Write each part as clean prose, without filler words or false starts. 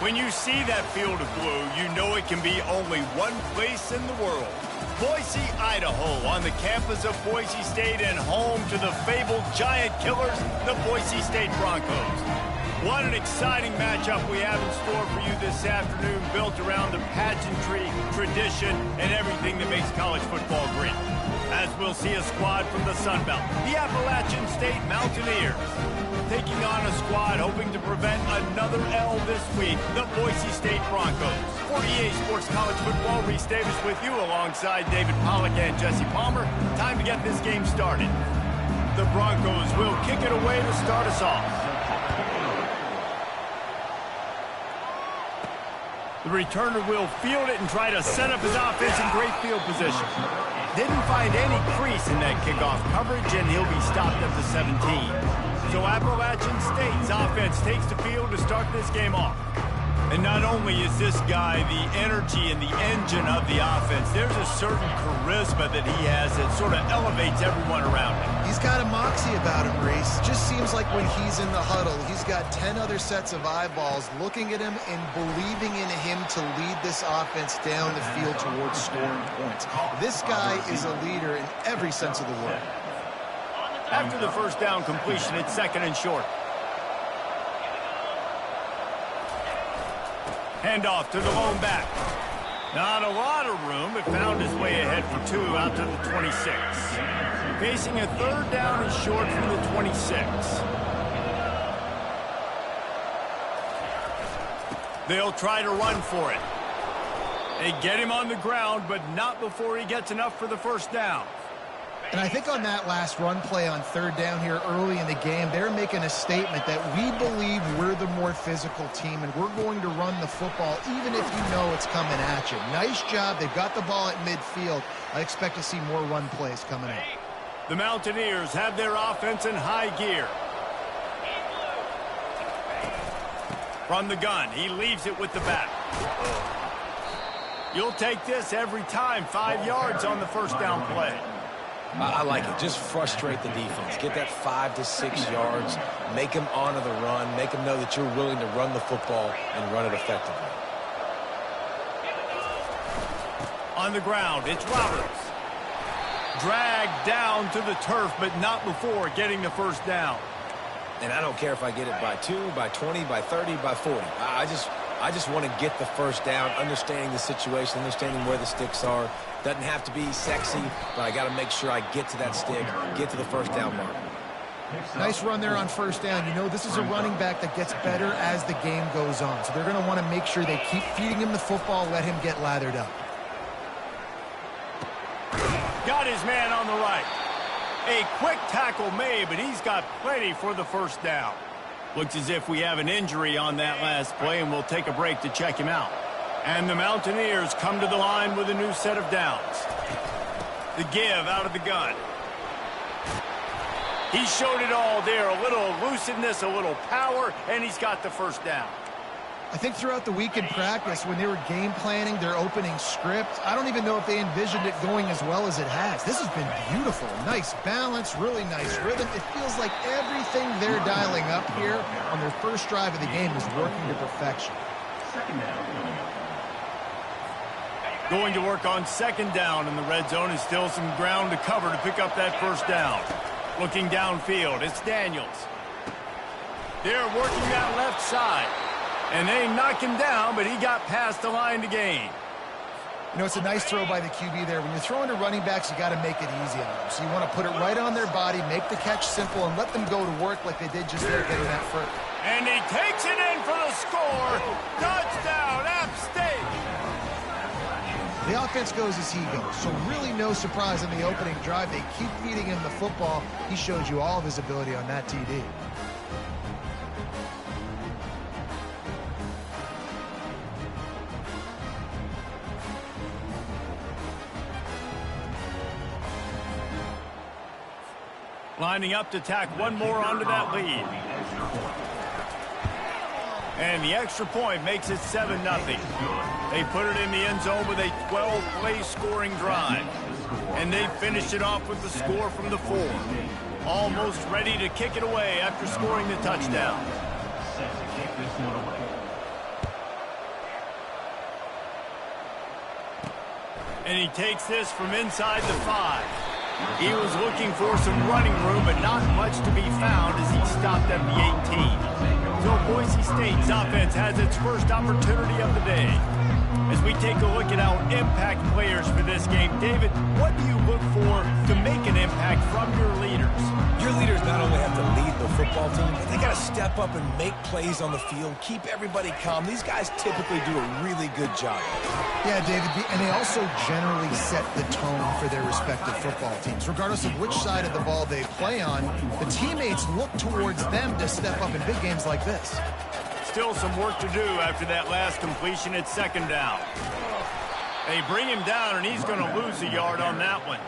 When you see that field of blue, you know it can be only one place in the world. Boise, Idaho, on the campus of Boise State and home to the fabled giant killers, the Boise State Broncos. What an exciting matchup we have in store for you this afternoon, built around the pageantry, tradition, and everything that makes college football great. As we'll see a squad from the Sun Belt, the Appalachian State Mountaineers, taking on a squad hoping to prevent another L this week, the Boise State Broncos. 48 Sports College Football, Reese Davis with you alongside David Pollack and Jesse Palmer. Time to get this game started. The Broncos will kick it away to start us off. The returner will field it and try to set up his offense in great field position. Didn't find any crease in that kickoff coverage, and he'll be stopped at the 17. So Appalachian State's offense takes the field to start this game off. And not only is this guy the energy and the engine of the offense, there's a certain charisma that he has that sort of elevates everyone around him. He's got a moxie about him, Reese. Just seems like when he's in the huddle, he's got 10 other sets of eyeballs looking at him and believing in him to lead this offense down the field towards scoring points. This guy is a leader in every sense of the word. After the first down completion, it's second and short. Handoff to the lone back. Not a lot of room, but found his way ahead for two out to the 26. Facing a third down and short from the 26. They'll try to run for it. They get him on the ground, but not before he gets enough for the first down. And I think on that last run play on third down here early in the game, they're making a statement that we believe we're the more physical team and we're going to run the football even if you know it's coming at you. Nice job. They've got the ball at midfield. I expect to see more run plays coming up. The Mountaineers have their offense in high gear. From the gun, he leaves it with the back. You'll take this every time. 5 yards on the first down play. I like it. Just frustrate the defense. Get that 5 to 6 yards. Make them honor the run. Make them know that you're willing to run the football and run it effectively. On the ground, it's Roberts. Dragged down to the turf, but not before getting the first down. And I don't care if I get it by 2, by 20, by 30, by 40. I just want to get the first down, understanding the situation, understanding where the sticks are. Doesn't have to be sexy, but I got to make sure I get to that stick, get to the first down mark. Nice run there on first down. You know, this is a running back that gets better as the game goes on. So they're going to want to make sure they keep feeding him the football, let him get lathered up. Got his man on the right. A quick tackle made, but he's got plenty for the first down. Looks as if we have an injury on that last play, and we'll take a break to check him out. And the Mountaineers come to the line with a new set of downs. The give out of the gun. He showed it all there. A little elusiveness, a little power, and he's got the first down. I think throughout the week in practice, when they were game planning their opening script, I don't even know if they envisioned it going as well as it has. This has been beautiful. Nice balance, really nice rhythm. It feels like everything they're dialing up here on their first drive of the game is working to perfection. Going to work on second down in the red zone, and still some ground to cover to pick up that first down. Looking downfield, it's Daniels. They're working that left side. And they knock him down, but he got past the line to gain. You know, it's a nice throw by the QB there. When you're throwing to running backs, you got to make it easy on them. So you want to put it right on their body, make the catch simple, and let them go to work like they did just there getting that first. And he takes it in for the score. Touchdown, App State. The offense goes as he goes, so really no surprise on the opening drive. They keep feeding him the football. He showed you all of his ability on that TD. Lining up to tack one more onto that lead. And the extra point makes it 7-0. They put it in the end zone with a 12-play scoring drive. And they finished it off with the score from the 4. Almost ready to kick it away after scoring the touchdown. And he takes this from inside the 5. He was looking for some running room, but not much to be found as he stopped at the 18. So Boise State's offense has its first opportunity of the day. As we take a look at our impact players for this game, David, what do you look for to make an impact from your leaders? Your leaders not only have to lead the football team, but they got to step up and make plays on the field, keep everybody calm. These guys typically do a really good job. Yeah, David, and they also generally set the tone for their respective football teams. Regardless of which side of the ball they play on, the teammates look towards them to step up in big games like this. Still some work to do after that last completion at 2nd down. They bring him down, and he's going to lose a yard on that one.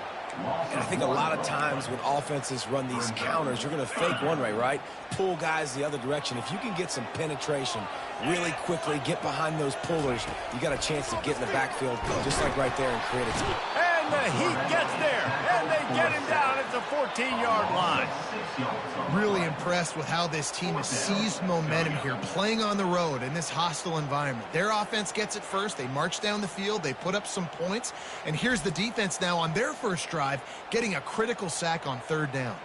And I think a lot of times when offenses run these counters, you're going to fake one way, right? Pull guys the other direction. If you can get some penetration really quickly, get behind those pullers, you got a chance to get in the backfield, just like right there, and create a team. And the Heat gets there, and they get him down at the 14-yard line. Really impressed with how this team has seized momentum here, playing on the road in this hostile environment. Their offense gets it first. They march down the field. They put up some points. And here's the defense now on their first drive, getting a critical sack on 3rd down.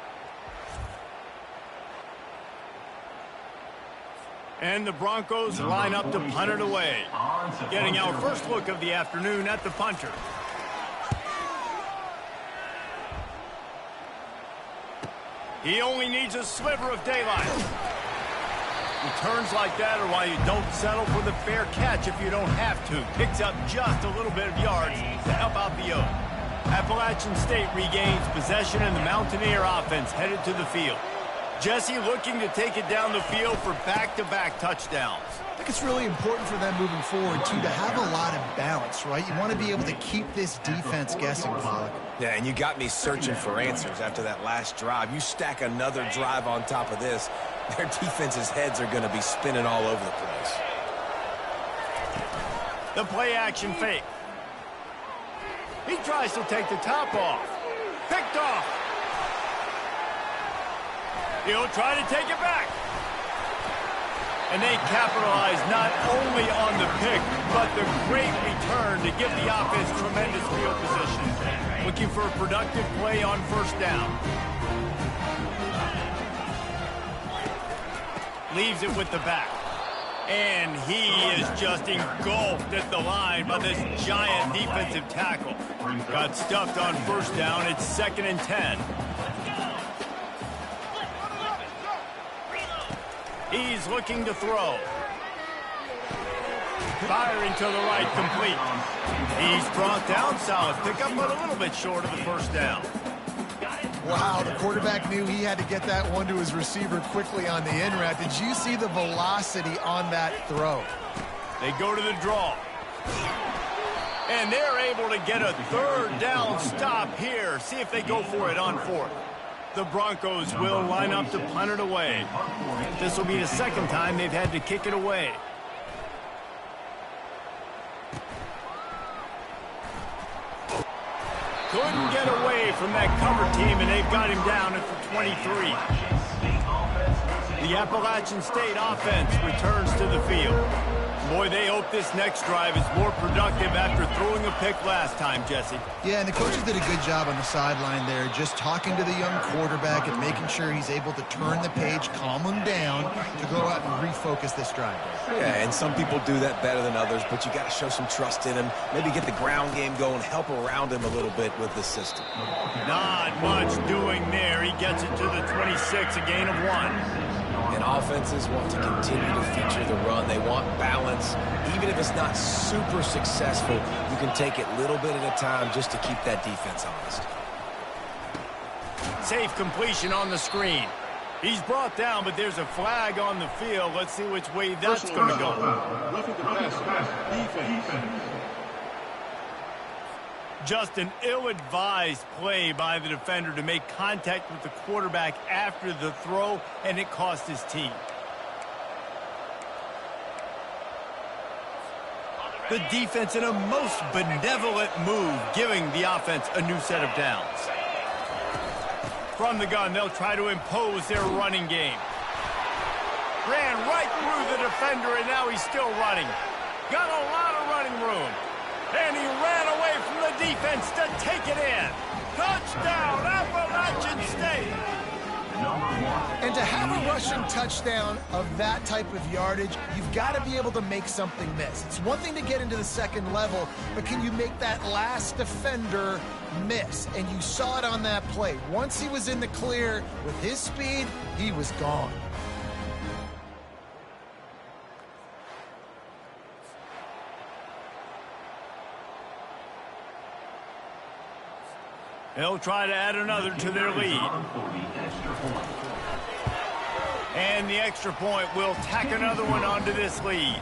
And the Broncos line up to punt it away. Getting our first look of the afternoon at the punter. He only needs a sliver of daylight. Returns like that are why you don't settle for the fair catch if you don't have to. Picks up just a little bit of yards to help out the Oak. Appalachian State regains possession, and the Mountaineer offense headed to the field. Jesse looking to take it down the field for back-to-back touchdowns. I think it's really important for them moving forward, too, to have a lot of balance, right? You want to be able to keep this defense guessing, Pollock. Yeah, and you got me searching for answers after that last drive. You stack another drive on top of this, their defense's heads are going to be spinning all over the place. The play-action fake. He tries to take the top off. Picked off. He'll try to take it back. And they capitalize not only on the pick, but the great return to give the offense tremendous field position. Looking for a productive play on 1st down. Leaves it with the back. And he is just engulfed at the line by this giant defensive tackle. Got stuffed on 1st down. It's 2nd and 10. He's looking to throw. Firing to the right, complete. He's brought down, solid pickup, but a little bit short of the 1st down. Wow, the quarterback knew he had to get that one to his receiver quickly on the in route. Did you see the velocity on that throw? They go to the draw. And they're able to get a 3rd down stop here. See if they go for it on 4th. The Broncos will line up to punt it away. This will be the 2nd time they've had to kick it away. Couldn't get away from that cover team, and they've got him down at the 23. The Appalachian State offense returns to the field. Boy, they hope this next drive is more productive after throwing a pick last time, Jesse. Yeah, and the coaches did a good job on the sideline there, just talking to the young quarterback and making sure he's able to turn the page, calm him down, to go out and refocus this drive. Yeah, and some people do that better than others, but you got to show some trust in him, maybe get the ground game going, help around him a little bit with this system. Not much doing there. He gets it to the 26, a gain of 1. And offenses want to continue to feature the run. They want balance. Even if it's not super successful, you can take it little bit at a time just to keep that defense honest. Safe completion on the screen. He's brought down, but there's a flag on the field. Let's see which way that's going to go. Just an ill-advised play by the defender to make contact with the quarterback after the throw, and it cost his team. The defense in a most benevolent move, giving the offense a new set of downs. From the gun, they'll try to impose their running game. Ran right through the defender, and now he's still running. Got a lot of running room. And he ran away from the defense to take it in. Touchdown, Appalachian State. And to have a rushing touchdown of that type of yardage, you've got to be able to make something miss. It's one thing to get into the second level, but can you make that last defender miss? And you saw it on that play. Once he was in the clear with his speed, he was gone. They'll try to add another to their lead. And the extra point will tack another one onto this lead.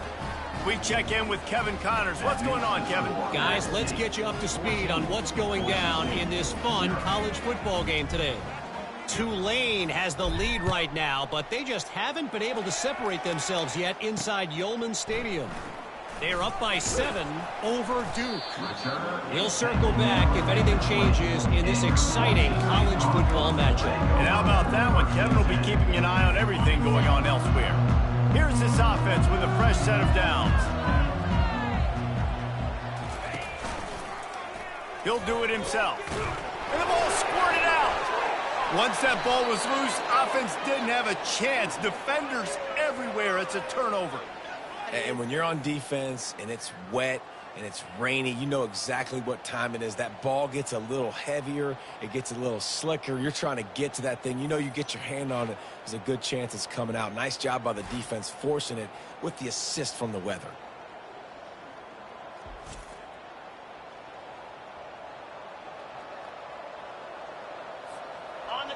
We check in with Kevin Connors. What's going on, Kevin? Guys, let's get you up to speed on what's going down in this fun college football game today. Tulane has the lead right now, but they just haven't been able to separate themselves yet inside Yulman Stadium. They're up by 7 over Duke. He'll circle back if anything changes in this exciting college football matchup. And how about that one? Kevin will be keeping an eye on everything going on elsewhere. Here's this offense with a fresh set of downs. He'll do it himself. And the ball squirted out. Once that ball was loose, offense didn't have a chance. Defenders everywhere. It's a turnover. And when you're on defense and it's wet and it's rainy, you know exactly what time it is. That ball gets a little heavier. It gets a little slicker. You're trying to get to that thing. You know you get your hand on it. There's a good chance it's coming out. Nice job by the defense forcing it with the assist from the weather.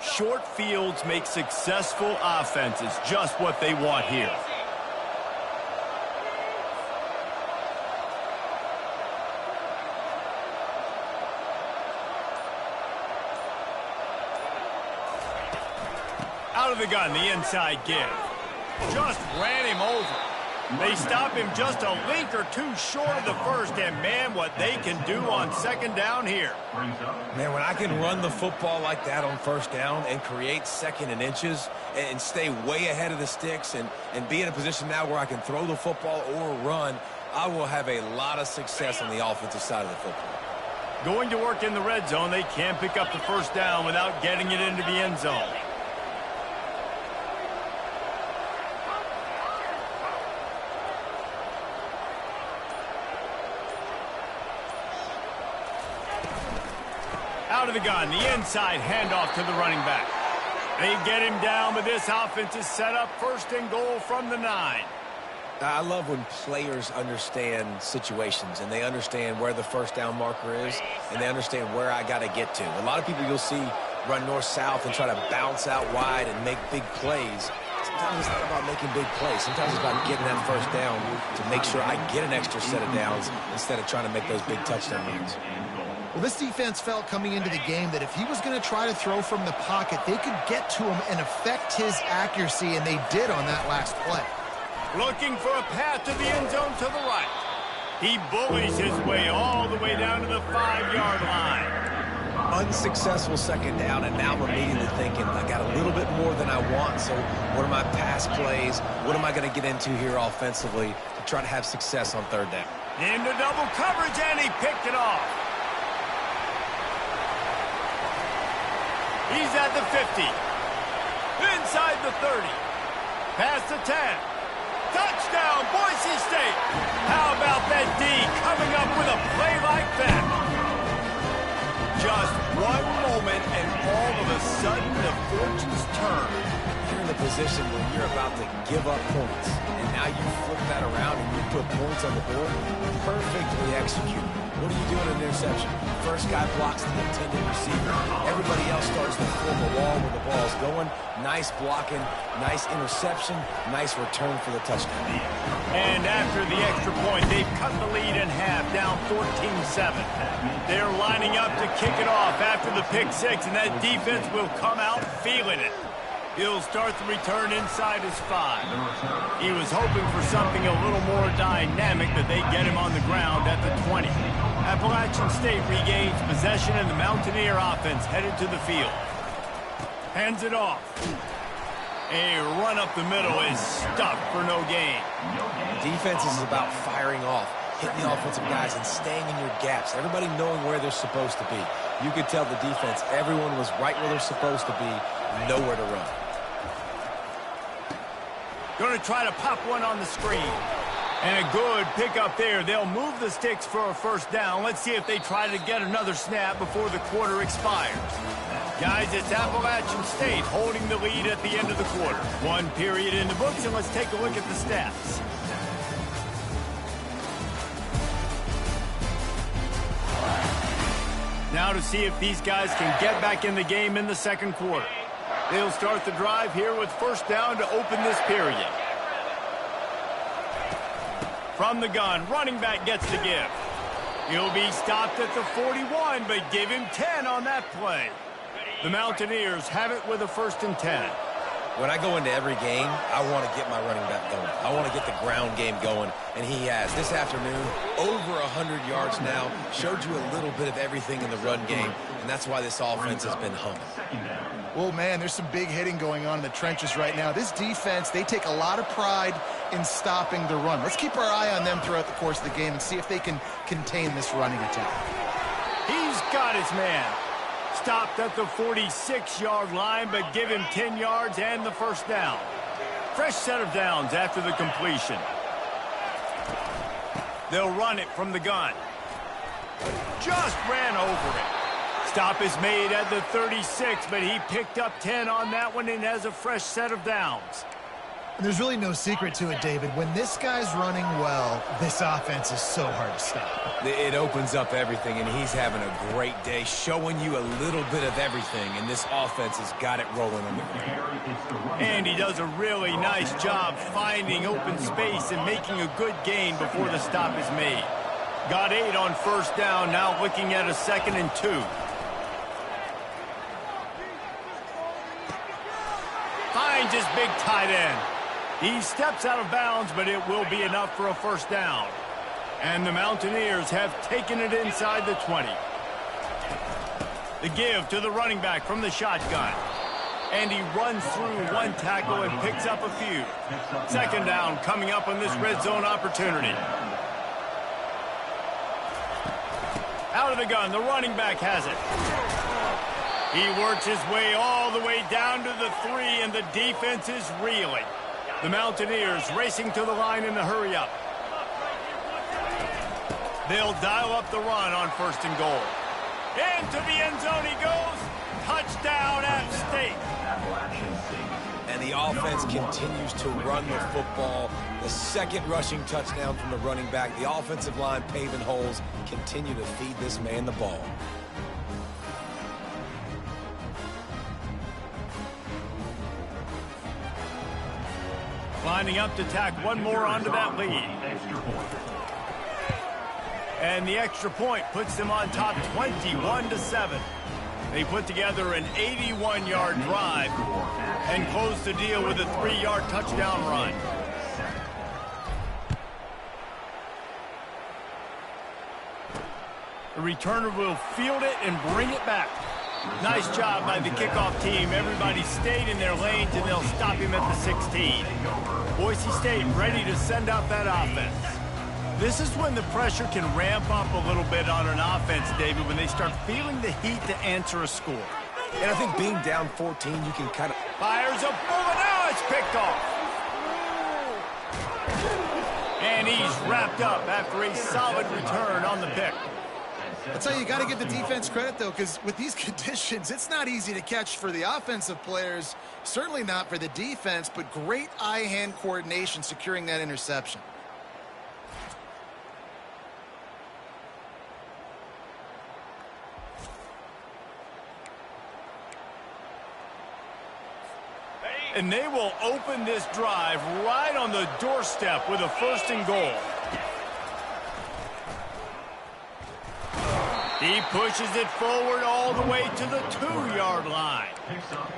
Short fields make successful offenses, just what they want here. Out of the gun, the inside give. Just ran him over. They stop him just a link or two short of the first, and man, what they can do on second down here. Man, when I can run the football like that on first down and create second and inches and stay way ahead of the sticks and be in a position now where I can throw the football or run, I will have a lot of success on the offensive side of the football. Going to work in the red zone, they can't pick up the first down without getting it into the end zone. Out of the gun, the inside handoff to the running back. They get him down, but this offense is set up first and goal from the 9. I love when players understand situations and they understand where the first down marker is and they understand where I got to get to. A lot of people you'll see run north-south and try to bounce out wide and make big plays. Sometimes it's not about making big plays. Sometimes it's about getting that first down to make sure I get an extra set of downs instead of trying to make those big touchdown runs. Well, this defense felt coming into the game that if he was going to try to throw from the pocket, they could get to him and affect his accuracy, and they did on that last play. Looking for a path to the end zone to the right. He bullies his way all the way down to the 5-yard line. Unsuccessful second down, and now I'm immediately thinking, I got a little bit more than I want, so what are my pass plays? What am I going to get into here offensively to try to have success on third down? Into double coverage, and he picked it off. He's at the 50. Inside the 30. Past the 10. Touchdown, Boise State. How about that D coming up with a play like that? Just one moment, and all of a sudden, the fortunes turn. You're in the position where you're about to give up points, and now you flip that around and you put points on the board. Perfectly executed. What do you do in an interception? First guy blocks the intended receiver. Everybody else starts to form a wall where the ball's going. Nice blocking, nice interception, nice return for the touchdown. And after the extra point, they've cut the lead in half, down 14-7. They're lining up to kick it off after the pick six, and that defense will come out feeling it. He'll start the return inside his 5. He was hoping for something a little more dynamic, but they get him on the ground at the 20. Appalachian State regains possession, and the Mountaineer offense headed to the field. Hands it off. A run up the middle is stuck for no gain. Defense is about firing off. hitting the offensive guys and staying in your gaps, everybody knowing where they're supposed to be. You could tell the defense, everyone was right where they're supposed to be, nowhere to run. Going to try to pop one on the screen. And a good pickup there. They'll move the sticks for a first down. Let's see if they try to get another snap before the quarter expires. Guys, it's Appalachian State holding the lead at the end of the quarter. One period in the books, and let's take a look at the stats. Now to see if these guys can get back in the game in the second quarter. They'll start the drive here with first down to open this period. From the gun, running back gets the give. He'll be stopped at the 41, but give him 10 on that play. The Mountaineers have it with a 1st and 10. When I go into every game, I want to get my running back going. I want to get the ground game going, and he has. This afternoon, over 100 yards now, showed you a little bit of everything in the run game, and that's why this offense has been humming. Well, man, there's some big hitting going on in the trenches right now. This defense, they take a lot of pride in stopping the run. Let's keep our eye on them throughout the course of the game and see if they can contain this running attack. He's got his man. Stopped at the 46-yard line, but give him 10 yards and the first down. Fresh set of downs after the completion. They'll run it from the gun. Just ran over it. Stop is made at the 36, but he picked up 10 on that one and has a fresh set of downs. There's really no secret to it, David. When this guy's running well, this offense is so hard to stop. It opens up everything, and he's having a great day, showing you a little bit of everything, and this offense has got it rolling on the ground. And he does a really nice job finding open space and making a good gain before the stop is made. Got 8 on first down, now looking at a 2nd and 2. Finds his big tight end. He steps out of bounds, but it will be enough for a first down. And the Mountaineers have taken it inside the 20. The give to the running back from the shotgun. And he runs through one tackle and picks up a few. 2nd down coming up on this red zone opportunity. Out of the gun, the running back has it. He works his way all the way down to the 3, and the defense is reeling. The Mountaineers racing to the line in the hurry-up. They'll dial up the run on 1st and goal. Into the end zone he goes. Touchdown, App State. And the offense continues to run the football. The 2nd rushing touchdown from the running back. The offensive line paving holes. Continue to feed this man the ball. Lining up to tack one more onto that lead. And the extra point puts them on top 21-7. They put together an 81-yard drive and close the deal with a 3-yard touchdown run. The returner will field it and bring it back. Nice job by the kickoff team. Everybody stayed in their lanes, and they'll stop him at the 16. Boise State ready to send out that offense. This is when the pressure can ramp up a little bit on an offense, David, when they start feeling the heat to answer a score. And I think being down 14, you can kind of... Fires a bullet. Now it's picked off. And he's wrapped up after a solid return on the pick. I'll tell you, you got to give the defense credit, though, because with these conditions, it's not easy to catch for the offensive players, certainly not for the defense, but great eye-hand coordination securing that interception. And they will open this drive right on the doorstep with a 1st and goal. He pushes it forward all the way to the 2-yard line.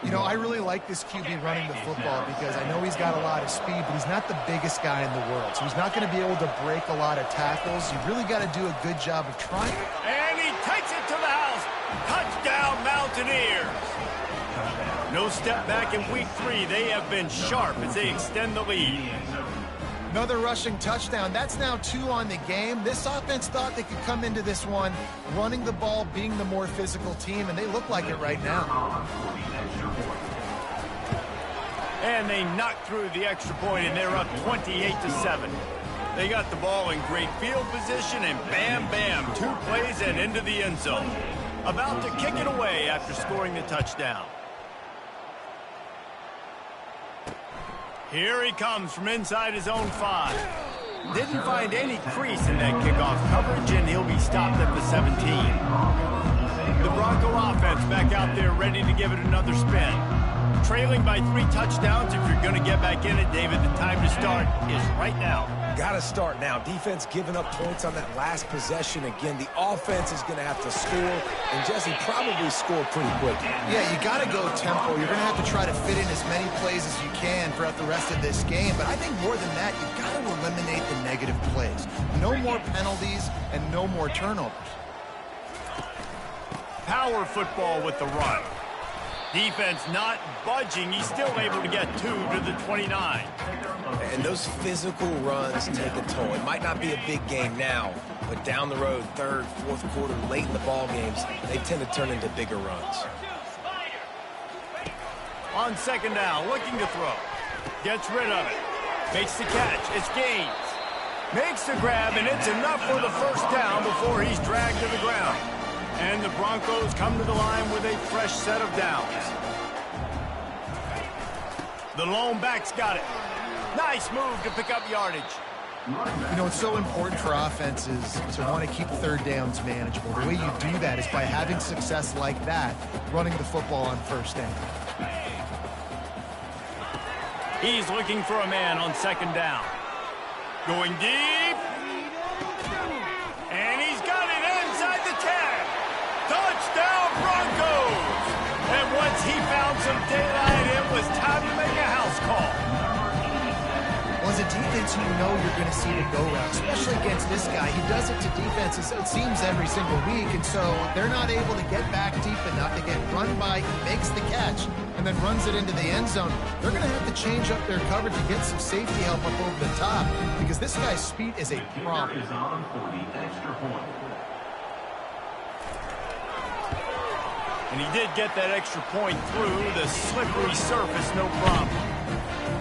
You know, I really like this QB running the football because I know he's got a lot of speed, but he's not the biggest guy in the world. So he's not going to be able to break a lot of tackles. You really got to do a good job of trying. And he takes it to the house. Touchdown, Mountaineers. No step back in week 3. They have been sharp as they extend the lead. Another rushing touchdown. That's now 2 on the game. This offense thought they could come into this one running the ball, being the more physical team, and they look like it right now. And they knocked through the extra point, and they're up 28-7. They got the ball in great field position, and bam, bam, 2 plays and into the end zone. About to kick it away after scoring the touchdown. Here he comes from inside his own 5. Didn't find any crease in that kickoff coverage, and he'll be stopped at the 17. The Bronco offense back out there ready to give it another spin. Trailing by 3 touchdowns. If you're going to get back in it, David, the time to start is right now. Got to start now. Defense giving up points on that last possession. Again, the offense is going to have to score, and Jesse probably score pretty quick. Yeah, you got to go tempo. You're going to have to try to fit in as many plays as you can throughout the rest of this game. But I think more than that, you've got to eliminate the negative plays. No more penalties and no more turnovers. Power football with the run. Defense not budging. He's still able to get 2 to the 29. And those physical runs take a toll. It might not be a big game now, but down the road, 3rd, 4th quarter, late in the ball games, they tend to turn into bigger runs. On 2nd down, looking to throw. Gets rid of it. Makes the catch. It's Gaines. Makes the grab, and it's enough for the 1st down before he's dragged to the ground. And the Broncos come to the line with a fresh set of downs. The lone back's got it. Nice move to pick up yardage. You know, it's so important for offenses to want to keep 3rd downs manageable. The way you do that is by having success like that, running the football on 1st down. He's looking for a man on 2nd down. Going deep. And he's got it inside the 10. Touchdown, Broncos! And once he found some daylight, it was time to make a house call. Well, as a defense, you know you're going to see the go-route, especially against this guy. He does it to defenses, it seems, every single week, and so they're not able to get back deep enough. They get run by, he makes the catch, and then runs it into the end zone. They're going to have to change up their coverage and get some safety help up over the top, because this guy's speed is a problem. And he did get that extra point through the slippery surface, no problem.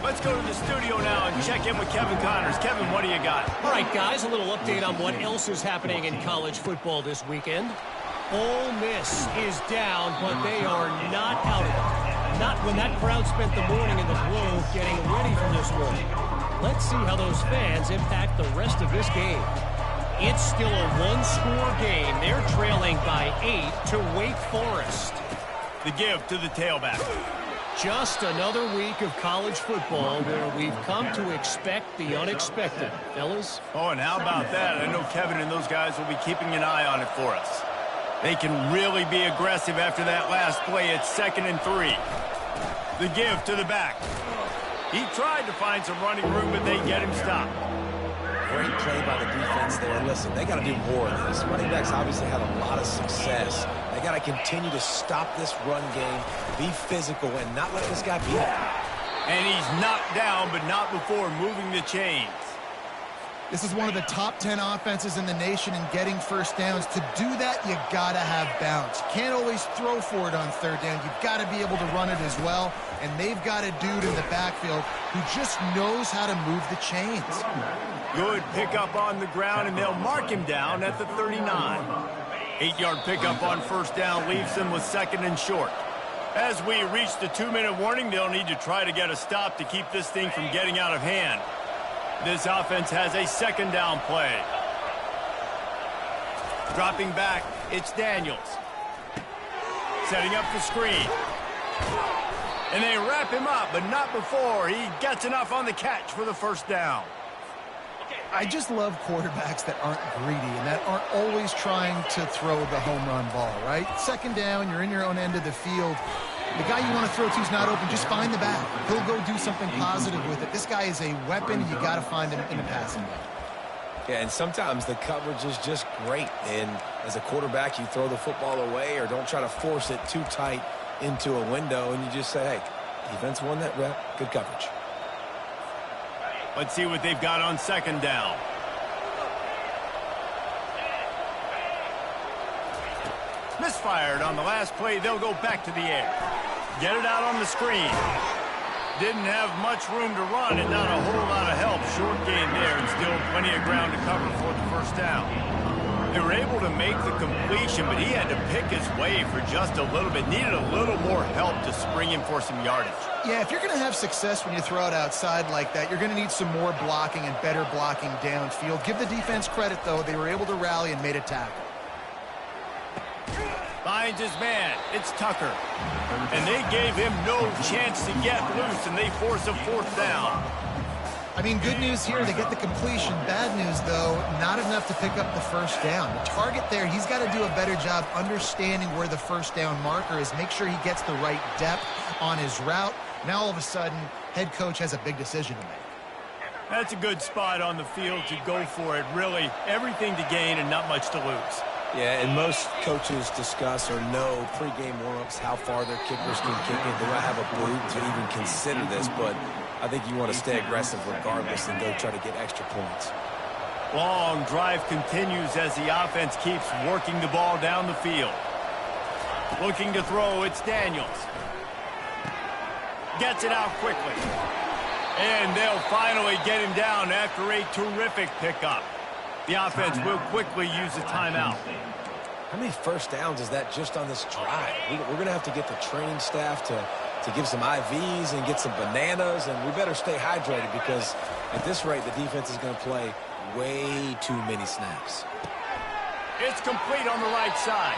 Let's go to the studio now and check in with Kevin Connors. Kevin, what do you got? All right, guys, a little update on what else is happening in college football this weekend. Ole Miss is down, but they are not out of it. Not when that crowd spent the morning in the Grove getting ready for this one. Let's see how those fans impact the rest of this game. It's still a 1-score game. They're trailing by 8 to Wake Forest. The give to the tailback. Just another week of college football where we've come to expect the unexpected, fellas. Oh, and how about that? I know Kevin and those guys will be keeping an eye on it for us. They can really be aggressive after that last play. It's 2nd and 3. The give to the back. He tried to find some running room, but they get him stopped. Great play by the defense there. Listen, they got to do more of this. Running backs obviously had a lot of success. They got to continue to stop this run game, be physical, and not let this guy beat him. And he's knocked down, but not before moving the chains. This is one of the top 10 offenses in the nation in getting 1st downs. To do that, you got to have balance. You can't always throw for it on 3rd down. You've got to be able to run it as well. And they've got a dude in the backfield who just knows how to move the chains. Good pickup on the ground, and they'll mark him down at the 39. 8-yard pickup on 1st down leaves them with 2nd and short. As we reach the 2-minute warning, they'll need to try to get a stop to keep this thing from getting out of hand. This offense has a 2nd down play. Dropping back, it's Daniels. Setting up the screen. And they wrap him up, but not before he gets enough on the catch for the 1st down. I just love quarterbacks that aren't greedy and that aren't always trying to throw the home run ball, right? 2nd down, you're in your own end of the field. The guy you want to throw to is not open. Just find the back. He'll go do something positive with it. This guy is a weapon. You got to find him in the passing game. Yeah, and sometimes the coverage is just great. And as a quarterback, you throw the football away or don't try to force it too tight into a window, and you just say, hey, defense won that rep. Good coverage. Let's see what they've got on second down. Misfired on the last play. They'll go back to the air. Get it out on the screen. Didn't have much room to run and not a whole lot of help. Short gain there and still plenty of ground to cover for the first down. They were able to make the completion, but he had to pick his way for just a little bit. Needed a little more help to spring him for some yardage. Yeah, if you're going to have success when you throw it outside like that, you're going to need some more blocking and better blocking downfield. Give the defense credit, though. They were able to rally and made a tackle. Finds his man. It's Tucker. And they gave him no chance to get loose, and they force a fourth down. I mean, good news here, they get the completion. Bad news, though, not enough to pick up the first down. The target there, he's got to do a better job understanding where the first down marker is, make sure he gets the right depth on his route. Now, all of a sudden, head coach has a big decision to make. That's a good spot on the field to go for it. Really, everything to gain and not much to lose. Yeah, and most coaches discuss or know pregame warm-ups how far their kickers can kick it. They might have a boot to even consider this, but I think you want to stay aggressive regardless and go try to get extra points. Long drive continues as the offense keeps working the ball down the field. Looking to throw, it's Daniels. Gets it out quickly. And they'll finally get him down after a terrific pickup. The offense will quickly use a timeout. How many first downs is that just on this drive? We're going to have to get the training staff to give some IVs and get some bananas, and we better stay hydrated because at this rate, the defense is going to play way too many snaps. It's complete on the right side,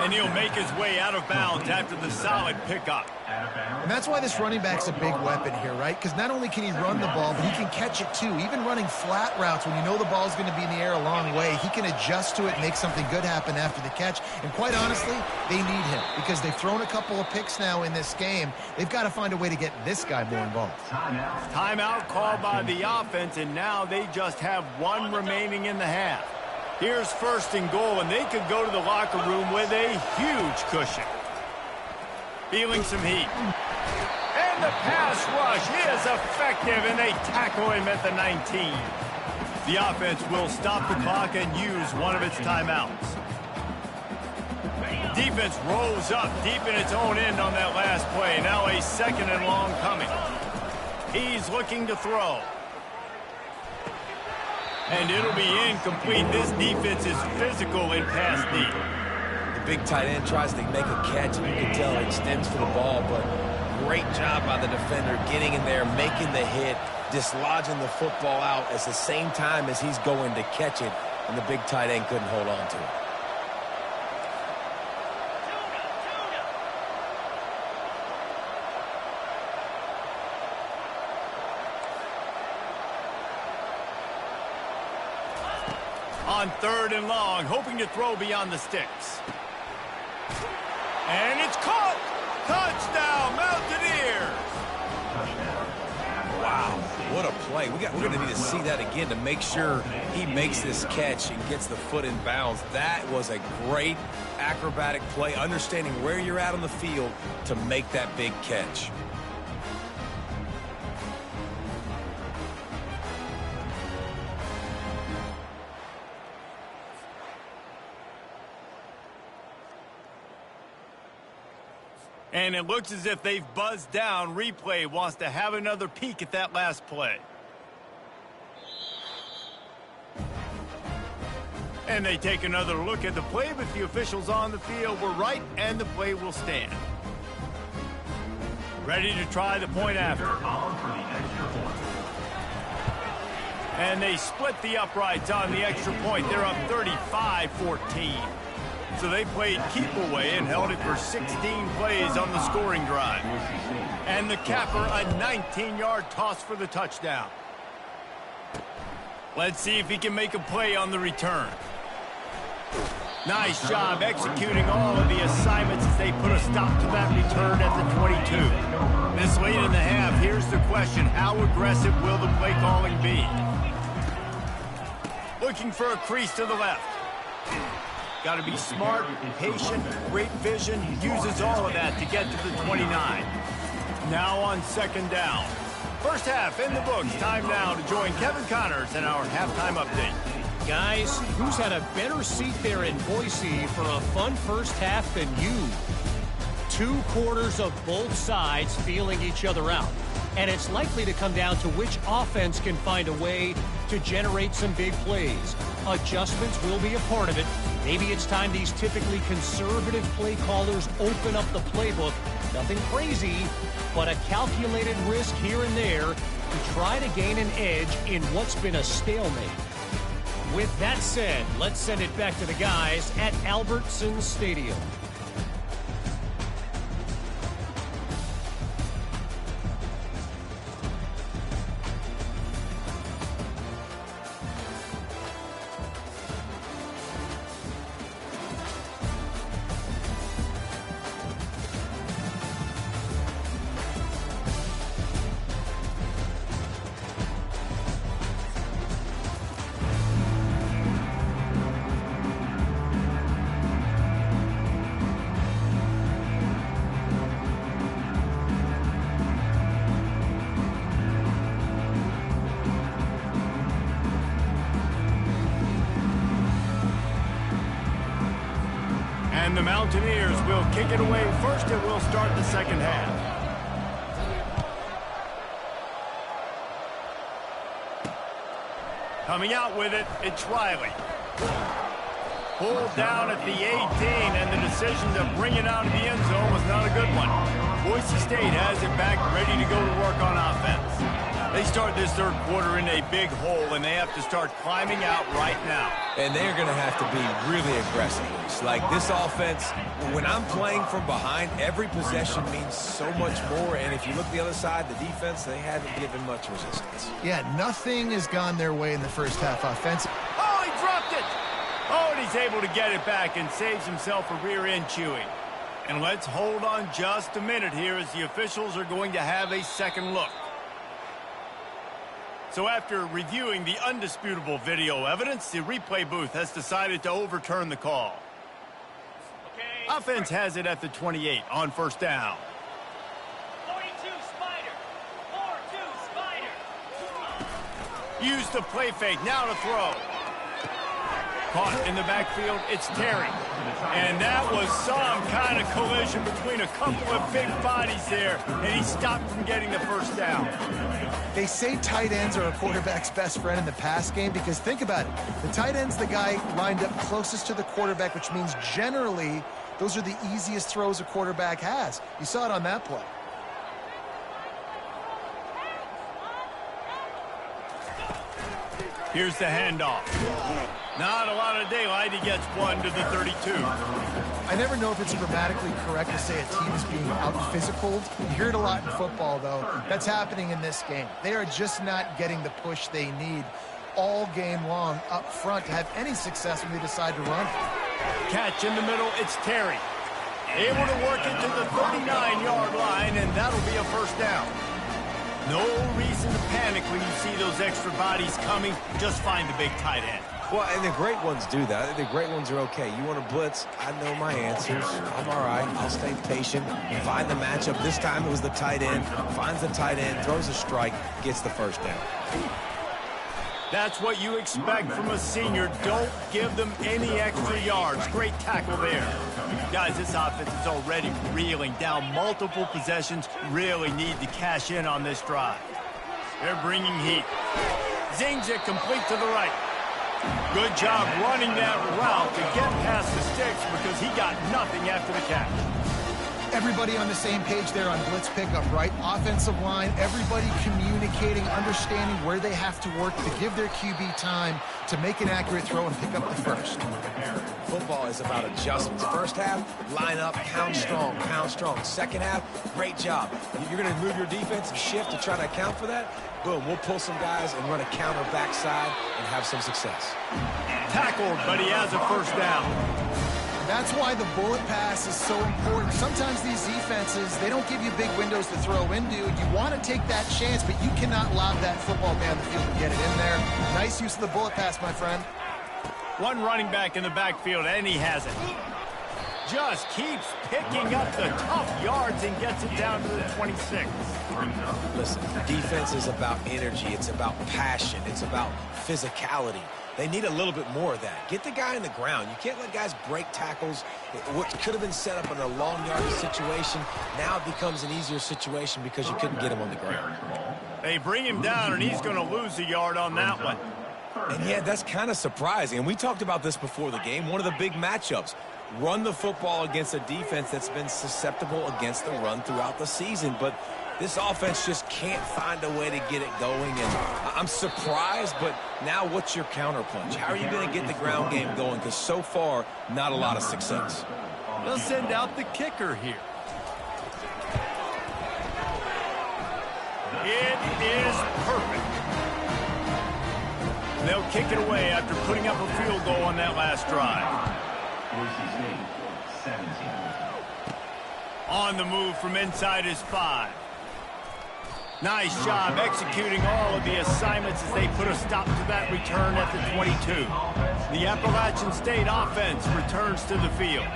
and he'll make his way out of bounds after the solid pickup. And that's why this running back's a big weapon here, right? Because not only can he run the ball, but he can catch it too. Even running flat routes when you know the ball's going to be in the air a long way, he can adjust to it and make something good happen after the catch. And quite honestly, they need him because they've thrown a couple of picks now in this game. They've got to find a way to get this guy more involved. Timeout called by the offense, and now they just have one remaining in the half. Here's first and goal, and they could go to the locker room with a huge cushion. Feeling some heat. And the pass rush is effective, and they tackle him at the 19. The offense will stop the clock and use one of its timeouts. Defense rolls up deep in its own end on that last play. Now a second and long coming. He's looking to throw. And it'll be incomplete. This defense is physical in pass deep. The big tight end tries to make a catch, and you can tell he extends for the ball, but great job by the defender getting in there, making the hit, dislodging the football out at the same time as he's going to catch it, and the big tight end couldn't hold on to it. On third and long, hoping to throw beyond the sticks. And it's caught! Touchdown, Mountaineers! Wow, what a play. We're going to need to see that again to make sure he makes this catch and gets the foot in bounds. That was a great acrobatic play, understanding where you're at on the field to make that big catch. And it looks as if they've buzzed down. Replay wants to have another peek at that last play. And they take another look at the play, but the officials on the field were right, and the play will stand. Ready to try the point after. And they split the uprights on the extra point. They're up 35-14. So they played keep away and held it for 16 plays on the scoring drive. And the capper, a 19-yard toss for the touchdown. Let's see if he can make a play on the return. Nice job executing all of the assignments as they put a stop to that return at the 22. This late in the half, here's the question. How aggressive will the play calling be? Looking for a crease to the left. Got to be smart, patient, great vision. Uses all of that to get to the 29. Now on second down. First half in the books. Time now to join Kevin Connors in our halftime update. Guys, who's had a better seat there in Boise for a fun first half than you? 2 quarters of both sides feeling each other out. And it's likely to come down to which offense can find a way to generate some big plays. Adjustments will be a part of it. Maybe it's time these typically conservative play callers open up the playbook. Nothing crazy, but a calculated risk here and there to try to gain an edge in what's been a stalemate. With that said, let's send it back to the guys at Albertson Stadium. And the Mountaineers will kick it away first, and we'll start the second half. Coming out with it, it's Riley. Pulled down at the 18, and the decision to bring it out of the end zone was not a good one. Boise State has it back, ready to go to work on offense. They start this third quarter in a big hole, and they have to start climbing out right now. And they're going to have to be really aggressive. It's like this offense, when I'm playing from behind, every possession means so much more. And if you look the other side, the defense, they haven't given much resistance. Yeah, nothing has gone their way in the first half offensive. Oh, he dropped it! Oh, and he's able to get it back and saves himself a rear end chewing. And let's hold on just a minute here as the officials are going to have a second look. So after reviewing the undisputable video evidence, the replay booth has decided to overturn the call. Okay. Offense has it at the 28 on first down. 42 Spider. 4-2 Spider. Use the play fake, now to throw. Caught in the backfield, it's Terry. And that was some kind of collision between a couple of big bodies there, and he stopped from getting the first down. They say tight ends are a quarterback's best friend in the pass game because think about it. The tight end's the guy lined up closest to the quarterback, which means generally those are the easiest throws a quarterback has. You saw it on that play. Here's the handoff. Not a lot of daylight. He gets one to the 32. I never know if it's grammatically correct to say a team is being out-physicaled. You hear it a lot in football, though. That's happening in this game. They are just not getting the push they need all game long up front to have any success when they decide to run. Catch in the middle. It's Terry. Able to work it to the 39-yard line, and that'll be a first down. No reason to panic when you see those extra bodies coming. Just find the big tight end. Well, and the great ones do that. I think the great ones are okay. You want to blitz, I know my answers. I'm all right. I'll stay patient and find the matchup. This time it was the tight end. Finds the tight end, throws a strike, gets the first down. That's what you expect from a senior. Don't give them any extra yards. Great tackle there. Guys, this offense is already reeling down multiple possessions. Really need to cash in on this drive. They're bringing heat. Zings it complete to the right. Good job running that route to get past the sticks because he got nothing after the catch. Everybody on the same page there on blitz pickup, right? Offensive line, everybody communicating, understanding where they have to work to give their QB time to make an accurate throw and pick up the first. Football is about adjustments. First half, line up, pound strong, pound strong. Second half, great job. You're going to move your defense and shift to try to account for that. Boom, we'll pull some guys and run a counter backside and have some success. Tackled, but he has a first down. That's why the bullet pass is so important. Sometimes these defenses, they don't give you big windows to throw into. You want to take that chance, but you cannot lob that football down the field and get it in there. Nice use of the bullet pass, my friend. One running back in the backfield, and he has it. Just keeps picking up the tough yards and gets it down to the 26. Listen, defense is about energy. It's about passion. It's about physicality. They need a little bit more of that. Get the guy in the ground. You can't let guys break tackles. What could have been set up in a long yardage situation, now it becomes an easier situation because you couldn't get him on the ground. They bring him down, and he's going to lose a yard on that one. And yeah, that's kind of surprising. And we talked about this before the game. One of the big matchups. Run the football against a defense that's been susceptible against the run throughout the season. But this offense just can't find a way to get it going. And I'm surprised, but now what's your counterpunch? How are you going to get the ground game going? Because so far, not a lot of success. They'll send out the kicker here. It is perfect. They'll kick it away after putting up a field goal on that last drive. On the move from inside his 5. Nice job executing all of the assignments as they put a stop to that return at the 22. The Appalachian State offense returns to the field.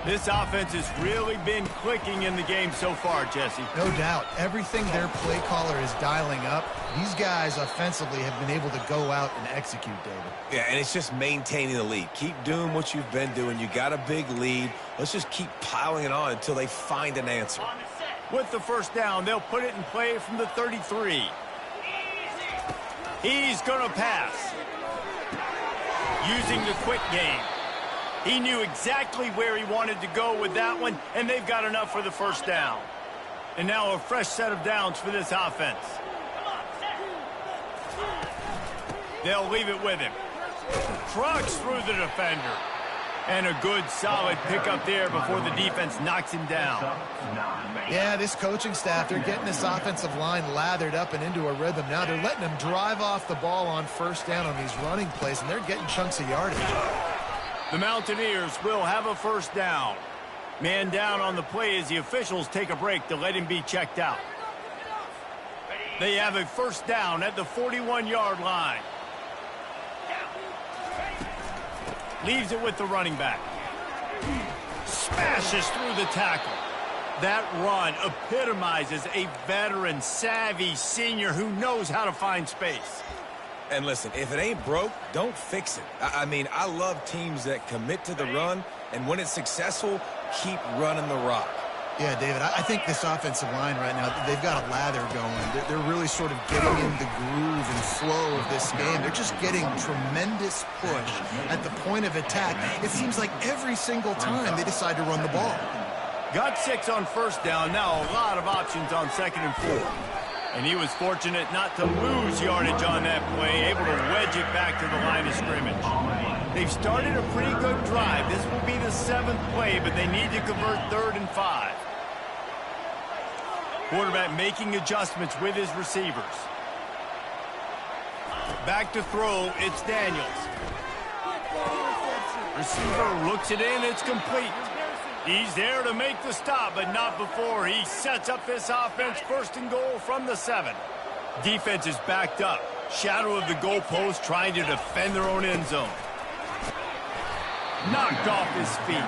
This offense has really been clicking in the game so far, Jesse. No doubt. Everything their play caller is dialing up, these guys offensively have been able to go out and execute, David. Yeah, and it's just maintaining the lead. Keep doing what you've been doing. You got a big lead. Let's just keep piling it on until they find an answer. With the first down, they'll put it in play from the 33. He's going to pass. Using the quick game. He knew exactly where he wanted to go with that one, and they've got enough for the first down. And now a fresh set of downs for this offense. They'll leave it with him. Trucks through the defender. And a good, solid pickup there before the defense knocks him down. Yeah, this coaching staff, they're getting this offensive line lathered up and into a rhythm. Now they're letting them drive off the ball on first down on these running plays, and they're getting chunks of yardage. The Mountaineers will have a first down. Man down on the play as the officials take a break to let him be checked out. They have a first down at the 41-yard line. Leaves it with the running back. Smashes through the tackle. That run epitomizes a veteran, savvy senior who knows how to find space. And listen, if it ain't broke, don't fix it. I mean, I love teams that commit to the run, and when it's successful, keep running the rock. Yeah, David, I think this offensive line right now, they've got a lather going. They're really sort of getting in the groove and flow of this game. They're just getting tremendous push at the point of attack. It seems like every single time they decide to run the ball. Got 6 on first down. Now a lot of options on 2nd and 4. And he was fortunate not to lose yardage on that play, able to wedge it back to the line of scrimmage. They've started a pretty good drive. This will be the 7th play, but they need to convert 3rd and 5. Quarterback making adjustments with his receivers. Back to throw, it's Daniels. Receiver looks it in, it's complete. He's there to make the stop, but not before he sets up this offense 1st and goal from the 7. Defense is backed up. Shadow of the goalpost trying to defend their own end zone. Knocked off his feet.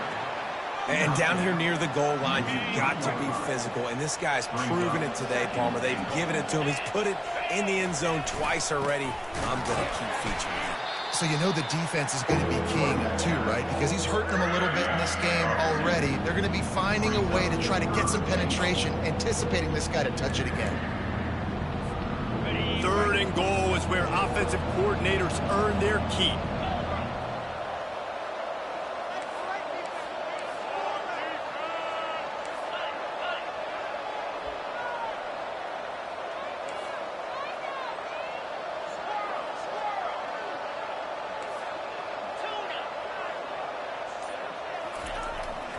And down here near the goal line, you've got to be physical. And this guy's proven it today, Palmer. They've given it to him. He's put it in the end zone twice already. I'm going to keep featuring him. So you know the defense is going to be keying him too, right? Because he's hurting them a little bit in this game already. They're going to be finding a way to try to get some penetration, anticipating this guy to touch it again. 3rd and goal is where offensive coordinators earn their keep.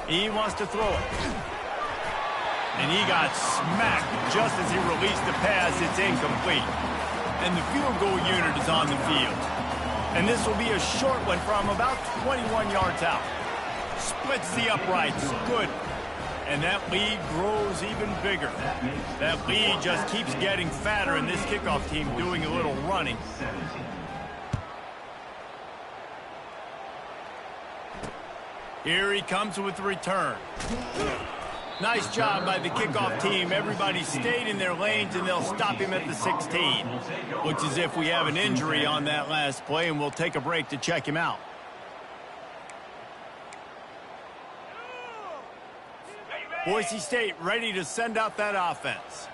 He wants to throw it. And he got smacked just as he released the pass. It's incomplete. And the field goal unit is on the field. And this will be a short one from about 21 yards out. Splits the uprights. Good. And that lead grows even bigger. That lead just keeps getting fatter, and this kickoff team doing a little running. Here he comes with the return. Nice job by the kickoff team. Everybody stayed in their lanes, and they'll stop him at the 16. Looks as if we have an injury on that last play, and we'll take a break to check him out. Boise State ready to send out that offense.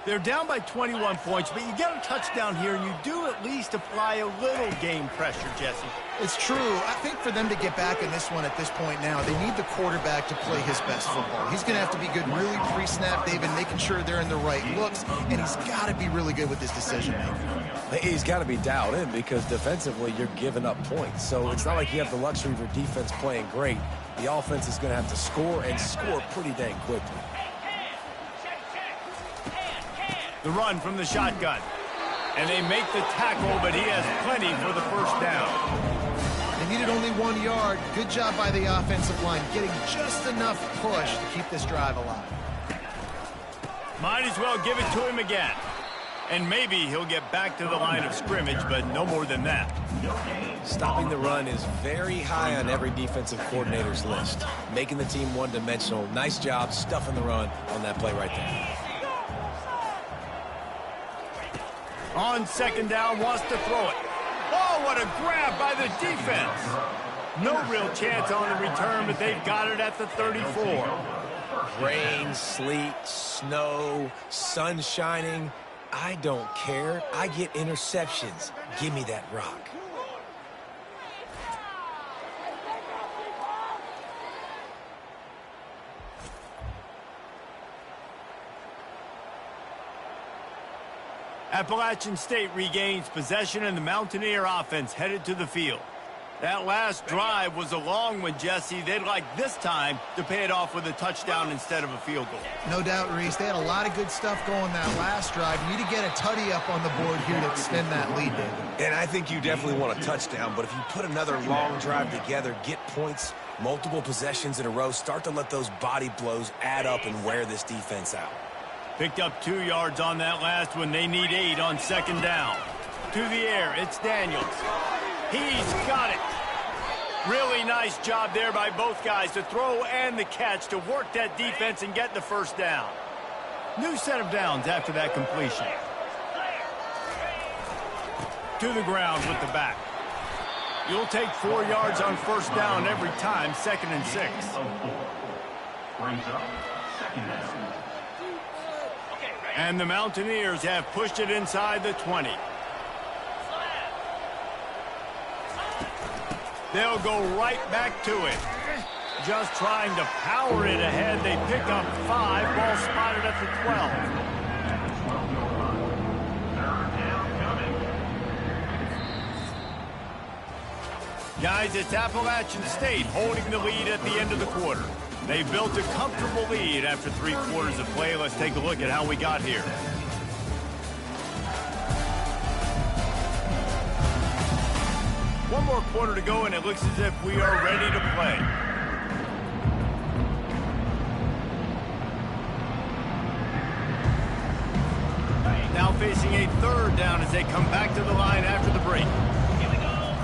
They're down by 21 points, but you get a touchdown here, and you do at least apply a little game pressure, Jesse. It's true. I think for them to get back in this one at this point now, they need the quarterback to play his best football. He's going to have to be good really pre-snap. They've been making sure they're in the right looks, and he's got to be really good with his decision-making. He's got to be dialed in because defensively you're giving up points. So it's not like you have the luxury of your defense playing great. The offense is going to have to score and score pretty dang quickly. The run from the shotgun. And they make the tackle, but he has plenty for the first down. They needed only 1 yard. Good job by the offensive line, getting just enough push to keep this drive alive. Might as well give it to him again. And maybe he'll get back to the line of scrimmage, but no more than that. Stopping the run is very high on every defensive coordinator's list. Making the team one-dimensional. Nice job stuffing the run on that play right there. On second down, wants to throw it. Oh, what a grab by the defense. No real chance on the return, but they've got it at the 34. Rain, sleet, snow, sun shining. I don't care. I get interceptions. Give me that rock. Appalachian State regains possession, and the Mountaineer offense headed to the field. That last drive was a long one, Jesse. They'd like this time to pay it off with a touchdown instead of a field goal. No doubt, Reese. They had a lot of good stuff going that last drive. You need to get a tutty up on the board here to extend that lead, David. And I think you definitely want a touchdown, but if you put another long drive together, get points, multiple possessions in a row, start to let those body blows add up and wear this defense out. Picked up 2 yards on that last one. They need 8 on second down. To the air, it's Daniels. He's got it. Really nice job there by both guys, the throw and the catch, to work that defense and get the first down. New set of downs after that completion. To the ground with the back. You'll take 4 yards on first down every time, 2nd and 6. Brings up 2nd down. And the Mountaineers have pushed it inside the 20. They'll go right back to it. Just trying to power it ahead. They pick up 5. Ball spotted at the 12. Guys, it's Appalachian State holding the lead at the end of the quarter. They built a comfortable lead after 3 quarters of play. Let's take a look at how we got here. One more quarter to go, and it looks as if we are ready to play. Now facing a 3rd down as they come back to the line after the break. Here we go.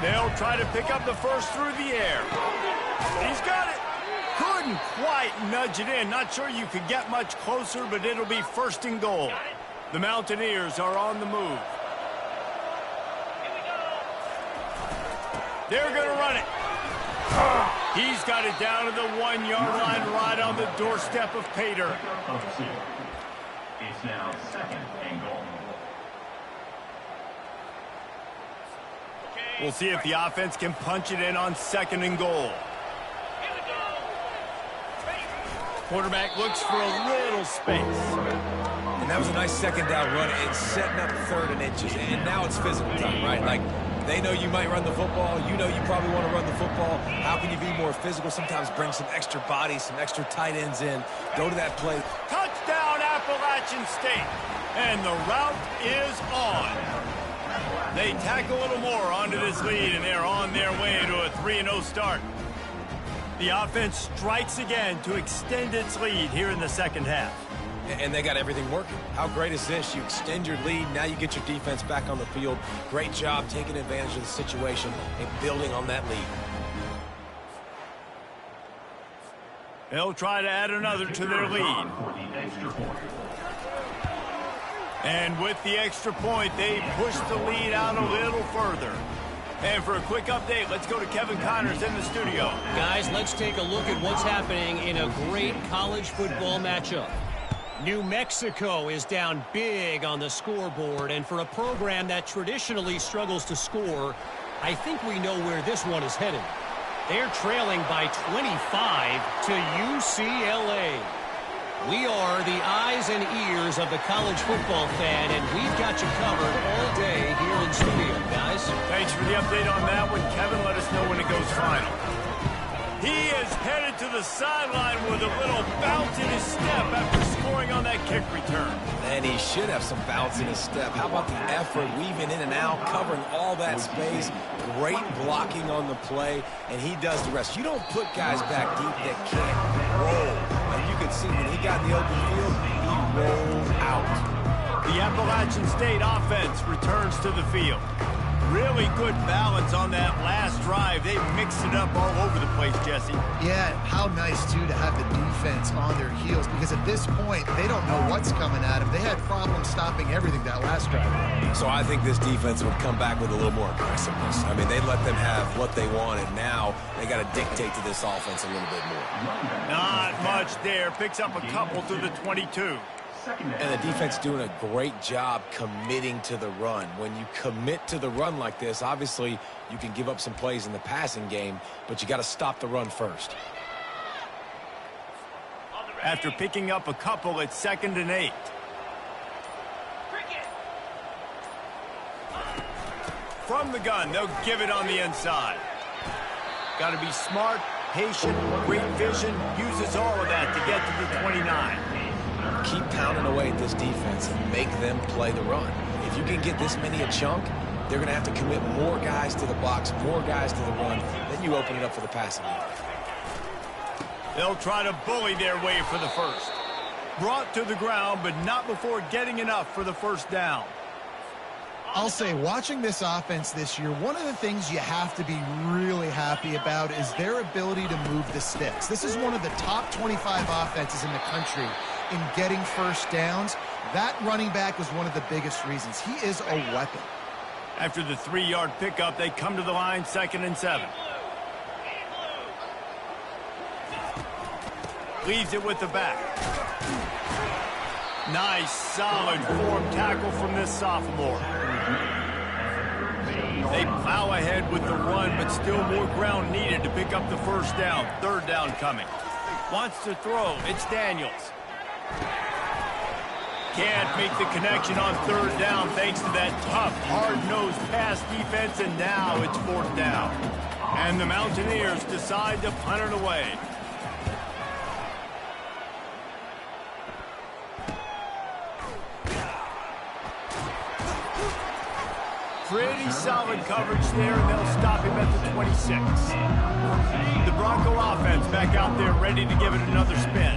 They'll try to pick up the first through the air. He's got it. Couldn't quite nudge it in. Not sure you could get much closer, but it'll be 1st and goal. The Mountaineers are on the move. They're going to run it. He's got it down to the 1-yard line, right on the doorstep of Pater. It's now 2nd and goal. We'll see if the offense can punch it in on 2nd and goal. Quarterback looks for a little space. And that was a nice 2nd down run and setting up 3rd and inches. And now it's physical time, right? Like, they know you might run the football. You know you probably want to run the football. How can you be more physical? Sometimes bring some extra bodies, some extra tight ends in. Go to that play. Touchdown, Appalachian State. And the route is on. They tack a little more onto this lead, and they're on their way to a 3-0 start. The offense strikes again to extend its lead here in the 2nd half. And they got everything working. How great is this? You extend your lead. Now you get your defense back on the field. Great job taking advantage of the situation and building on that lead. They'll try to add another to their lead. For the extra point. And with the extra point, they push the lead out a little further. And for a quick update, let's go to Kevin Connors in the studio. Guys, let's take a look at what's happening in a great college football matchup. New Mexico is down big on the scoreboard, and for a program that traditionally struggles to score, I think we know where this one is headed. They're trailing by 25 to UCLA. We are the eyes and ears of the college football fan, and we've got you covered all day here in studio, guys. Thanks for the update on that one. Kevin, let us know when it goes final. He is headed to the sideline with a little bounce in his step after scoring on that kick return. And he should have some bounce in his step. How about the effort, weaving in and out, covering all that space, great blocking on the play, and he does the rest. You don't put guys back deep that can't roll. And you can see when he got in the open field, he rolled out. The Appalachian State offense returns to the field. Really good balance on that last drive. They mixed it up all over the place, Jesse. Yeah, how nice, too, to have the defense on their heels, because at this point, they don't know what's coming at them. They had problems stopping everything that last drive. So I think this defense would come back with a little more aggressiveness. I mean, they let them have what they wanted. Now they got to dictate to this offense a little bit more. Not much there. Picks up a couple to the 22. And the defense doing a great job committing to the run. When you commit to the run like this, obviously you can give up some plays in the passing game, but you got to stop the run first. After picking up a couple, it's 2nd and 8. From the gun, they'll give it on the inside. Got to be smart, patient, great vision, uses all of that to get to the 29. Keep pounding away at this defense and make them play the run. If you can get this many a chunk, they're going to have to commit more guys to the box, more guys to the run. Then you open it up for the passing game. They'll try to bully their way for the first. Brought to the ground, but not before getting enough for the first down. I'll say, watching this offense this year, one of the things you have to be really happy about is their ability to move the sticks. This is one of the top 25 offenses in the country in getting first downs. That running back was one of the biggest reasons. He is a weapon. After the 3-yard pickup, they come to the line, 2nd and 7. Leaves it with the back. Nice, solid form tackle from this sophomore. They plow ahead with the run, but still more ground needed to pick up the first down. 3rd down coming. Wants to throw. It's Daniels. Can't make the connection on 3rd down thanks to that tough, hard-nosed pass defense, and now it's 4th down. And the Mountaineers decide to punt it away. Pretty solid coverage there, and they'll stop him at the 26. The Bronco offense back out there ready to give it another spin.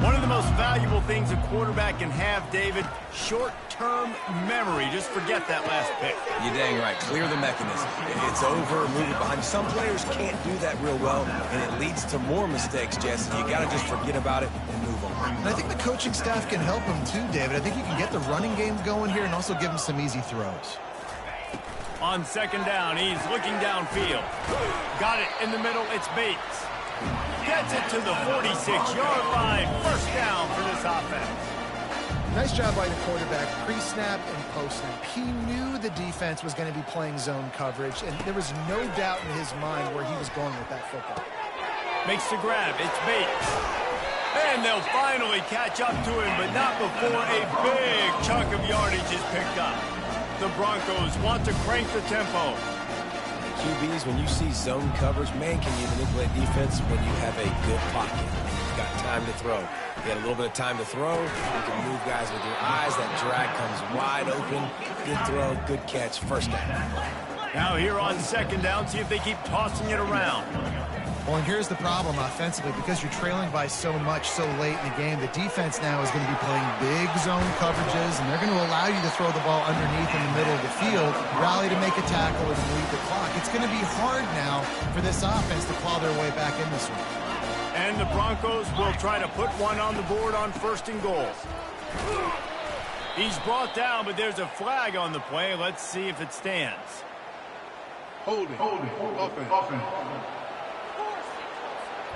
One of the most valuable things a quarterback can have, David, short-term memory. Just forget that last pick. You're dang right. Clear the mechanism. It's over, move it behind. Some players can't do that real well, and it leads to more mistakes, Jesse. You got to just forget about it and move on. And I think the coaching staff can help him too, David. I think you can get the running game going here and also give him some easy throws. On 2nd down, he's looking downfield. Got it in the middle, it's Bates. Gets it to the 46-yard line. First down for this offense. Nice job by the quarterback, pre-snap and post-snap. He knew the defense was going to be playing zone coverage, and there was no doubt in his mind where he was going with that football. Makes the grab, it's Bates. And they'll finally catch up to him, but not before a big chunk of yardage is picked up. The Broncos want to crank the tempo. QBs, when you see zone coverage, man, can you manipulate defense when you have a good pocket? You've got time to throw. You got a little bit of time to throw. You can move guys with your eyes. That drag comes wide open. Good throw, good catch, first down. Now here on 2nd down, see if they keep tossing it around. Well, and here's the problem offensively. Because you're trailing by so much so late in the game, the defense now is going to be playing big zone coverages, and they're going to allow you to throw the ball underneath in the middle of the field, rally to make a tackle, and lead the clock. It's going to be hard now for this offense to claw their way back in this one. And the Broncos will try to put one on the board on 1st and goal. He's brought down, but there's a flag on the play. Let's see if it stands. Holding. Offense.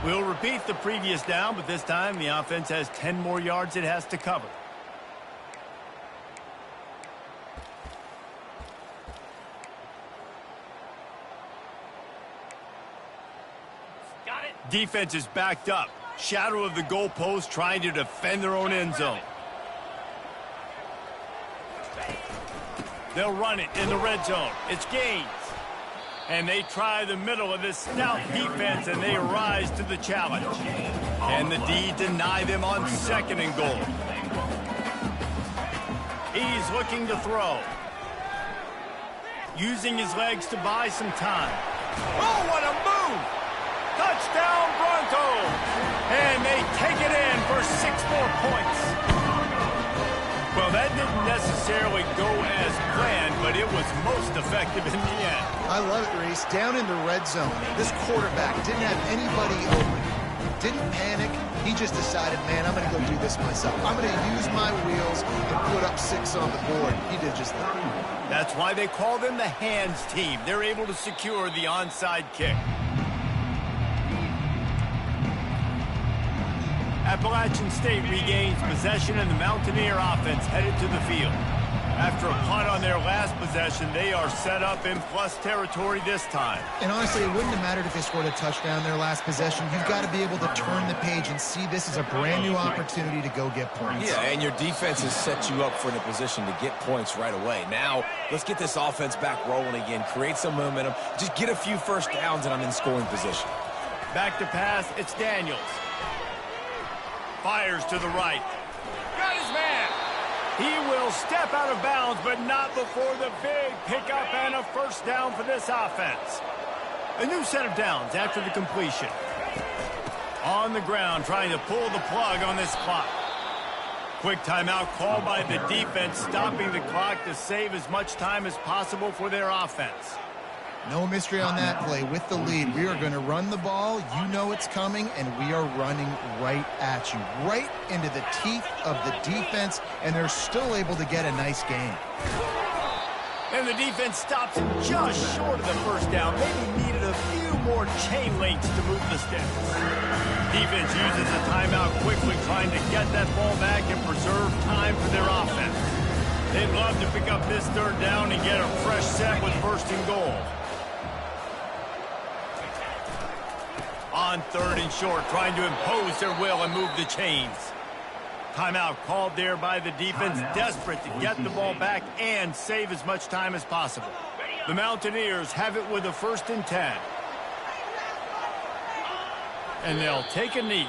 We'll repeat the previous down, but this time the offense has 10 more yards it has to cover. Got it. Defense is backed up. Shadow of the goalpost trying to defend their own end zone. They'll run it in the red zone. It's Gaines. And they try the middle of this stout defense, and they rise to the challenge. And the D deny them on 2nd and goal. He's looking to throw. Using his legs to buy some time. Oh, what a move! Touchdown Broncos! And they take it in for 6 more points. Well, that didn't necessarily go as planned, but it was most effective in the end. I love it, Reese. Down in the red zone, this quarterback didn't have anybody open. Didn't panic. He just decided, man, I'm going to go do this myself. I'm going to use my wheels and put up 6 on the board. He did just that. That's why they call them the hands team. They're able to secure the onside kick. Appalachian State regains possession, and the Mountaineer offense headed to the field. After a punt on their last possession, they are set up in plus territory this time. And honestly, it wouldn't have mattered if they scored a touchdown their last possession. You've got to be able to turn the page and see this as a brand new opportunity to go get points. Yeah, and your defense has set you up for a position to get points right away. Now, let's get this offense back rolling again, create some momentum, just get a few first downs, and I'm in scoring position. Back to pass, it's Daniels. Fires to the right. Got his man. He will step out of bounds, but not before the big pickup and a first down for this offense. A new set of downs after the completion. On the ground, trying to pull the plug on this clock. Quick timeout called by the defense, stopping the clock to save as much time as possible for their offense. No mystery on that play. With the lead, we are going to run the ball. You know it's coming, and we are running right at you, right into the teeth of the defense, and they're still able to get a nice gain. And the defense stops him just short of the first down. Maybe needed a few more chain links to move the sticks. Defense uses a timeout quickly, trying to get that ball back and preserve time for their offense. They'd love to pick up this 3rd down and get a fresh set with 1st and goal. On 3rd and short, trying to impose their will and move the chains. Timeout called there by the defense, desperate to get the ball back and save as much time as possible. The Mountaineers have it with a 1st and 10. And they'll take a knee.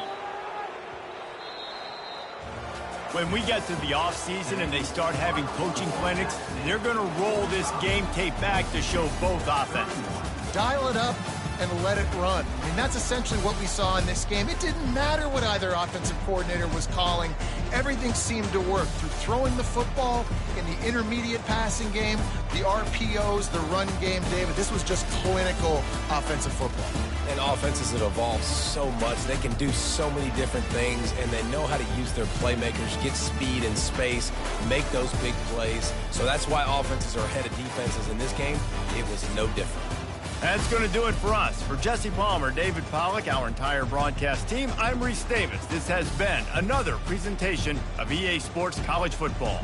When we get to the offseason and they start having coaching clinics, they're going to roll this game tape back to show both offenses. Dial it up and let it run. I mean, that's essentially what we saw in this game. It didn't matter what either offensive coordinator was calling. Everything seemed to work through throwing the football in the intermediate passing game, the RPOs, the run game. David, this was just clinical offensive football. And offenses that evolve so much, they can do so many different things, and they know how to use their playmakers, get speed and space, make those big plays. So that's why offenses are ahead of defenses in this game. It was no different. That's going to do it for us. For Jesse Palmer, David Pollack, our entire broadcast team, I'm Reese Davis. This has been another presentation of EA Sports College Football.